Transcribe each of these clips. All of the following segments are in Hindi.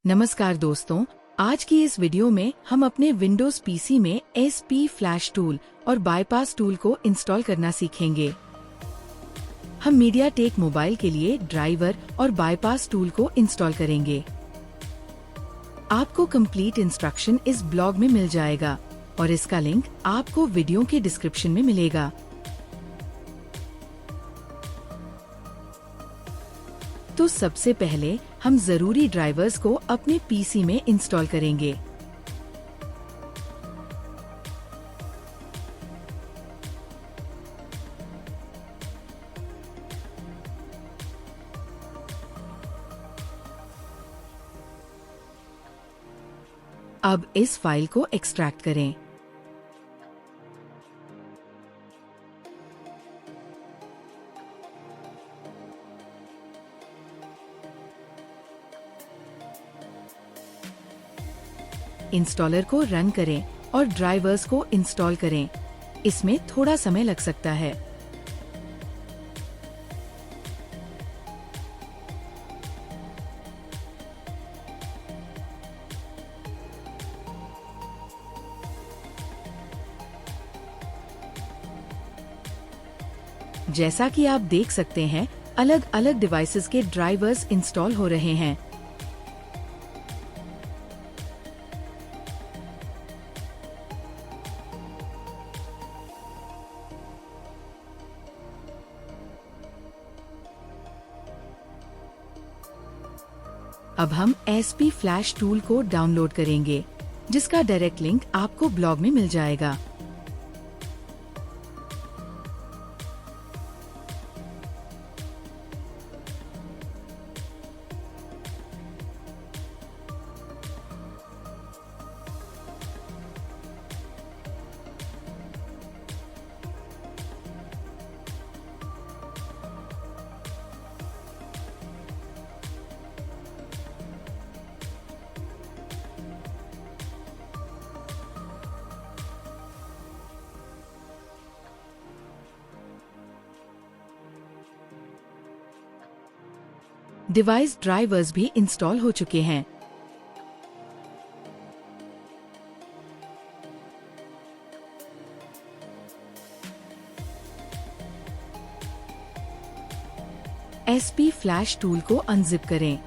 नमस्कार दोस्तों, आज की इस वीडियो में हम अपने विंडोज पीसी में SP फ्लैश टूल और बाईपास टूल को इंस्टॉल करना सीखेंगे। हम मीडियाटेक मोबाइल के लिए ड्राइवर और बाईपास टूल को इंस्टॉल करेंगे। आपको कंप्लीट इंस्ट्रक्शन इस ब्लॉग में मिल जाएगा और इसका लिंक आपको वीडियो के डिस्क्रिप्शन में मिलेगा। तो सबसे पहले हम जरूरी ड्राइवर्स को अपने पीसी में इंस्टॉल करेंगे। अब इस फाइल को एक्सट्रैक्ट करें। इंस्टॉलर को रन करें और ड्राइवर्स को इंस्टॉल करें। इसमें थोड़ा समय लग सकता है। जैसा कि आप देख सकते हैं, अलग अलग डिवाइसेस के ड्राइवर्स इंस्टॉल हो रहे हैं। अब हम SP फ्लैश टूल को डाउनलोड करेंगे, जिसका डायरेक्ट लिंक आपको ब्लॉग में मिल जाएगा। डिवाइस ड्राइवर्स भी इंस्टॉल हो चुके हैं। SP फ्लैश टूल को अनजिप करें।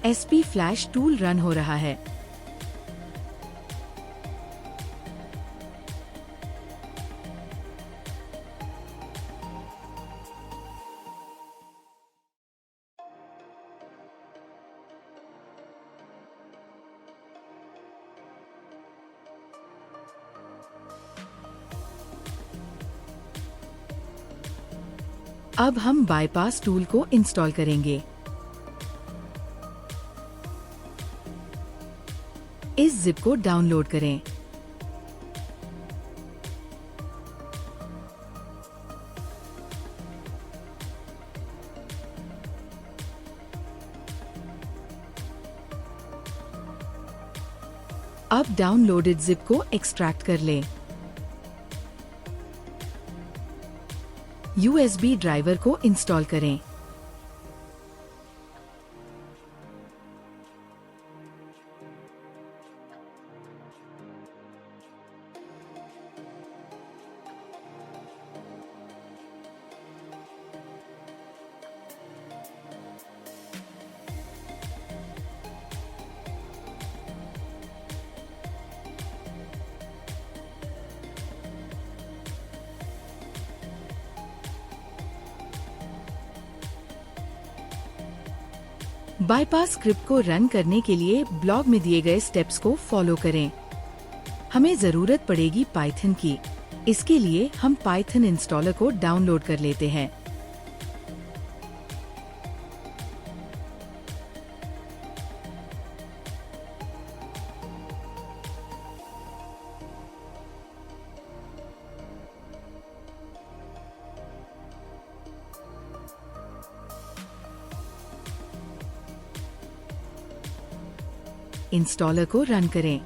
SP फ्लैश टूल रन हो रहा है। अब हम बाईपास टूल को इंस्टॉल करेंगे। इस जिप को डाउनलोड करें। अब डाउनलोडेड जिप को एक्सट्रैक्ट कर लें। USB ड्राइवर को इंस्टॉल करें। बाईपास स्क्रिप्ट को रन करने के लिए ब्लॉग में दिए गए स्टेप्स को फॉलो करें। हमें जरूरत पड़ेगी पाइथन की। इसके लिए हम पाइथन इंस्टॉलर को डाउनलोड कर लेते हैं। इंस्टॉलर को रन करें।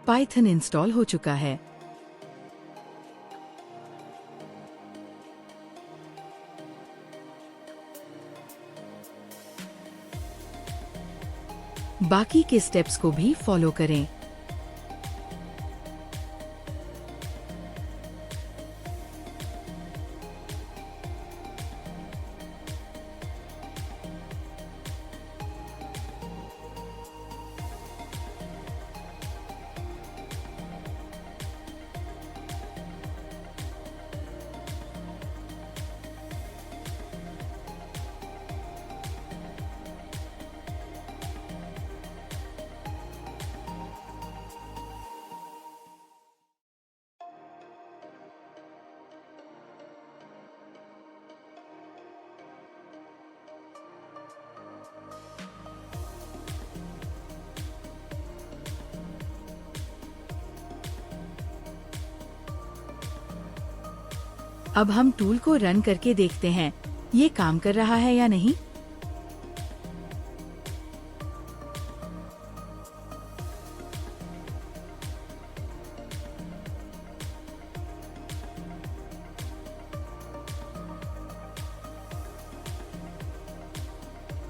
पाइथन इंस्टॉल हो चुका है। बाकी के स्टेप्स को भी फॉलो करें। अब हम टूल को रन करके देखते हैं ये काम कर रहा है या नहीं।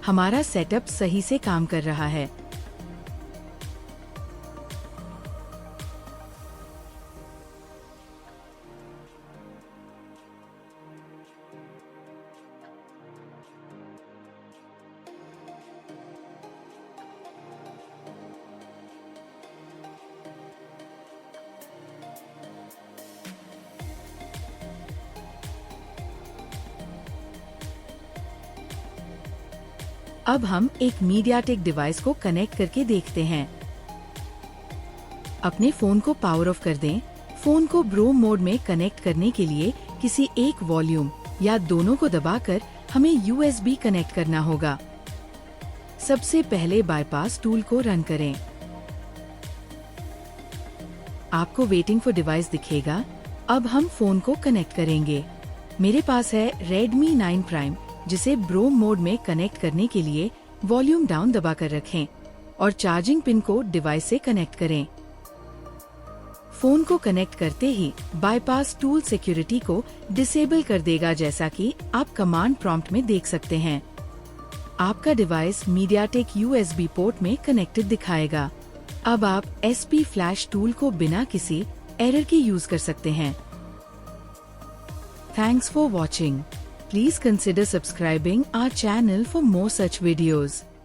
हमारा सेटअप सही से काम कर रहा है। अब हम एक मीडियाटेक डिवाइस को कनेक्ट करके देखते हैं। अपने फोन को पावर ऑफ कर दें। फोन को ब्रोम मोड में कनेक्ट करने के लिए किसी एक वॉल्यूम या दोनों को दबाकर हमें USB कनेक्ट करना होगा। सबसे पहले बाईपास टूल को रन करें। आपको वेटिंग फॉर डिवाइस दिखेगा। अब हम फोन को कनेक्ट करेंगे। मेरे पास है Redmi 9 Prime, जिसे ब्रोम मोड में कनेक्ट करने के लिए वॉल्यूम डाउन दबाकर रखें और चार्जिंग पिन को डिवाइस से कनेक्ट करें। फोन को कनेक्ट करते ही बाईपास टूल सिक्योरिटी को डिसेबल कर देगा, जैसा कि आप कमांड प्रॉम्प्ट में देख सकते हैं। आपका डिवाइस मीडियाटेक USB पोर्ट में कनेक्टेड दिखाएगा। अब आप SP फ्लैश टूल को बिना किसी एरर के यूज कर सकते हैं। Thanks for watching. Please consider subscribing our channel for more such videos.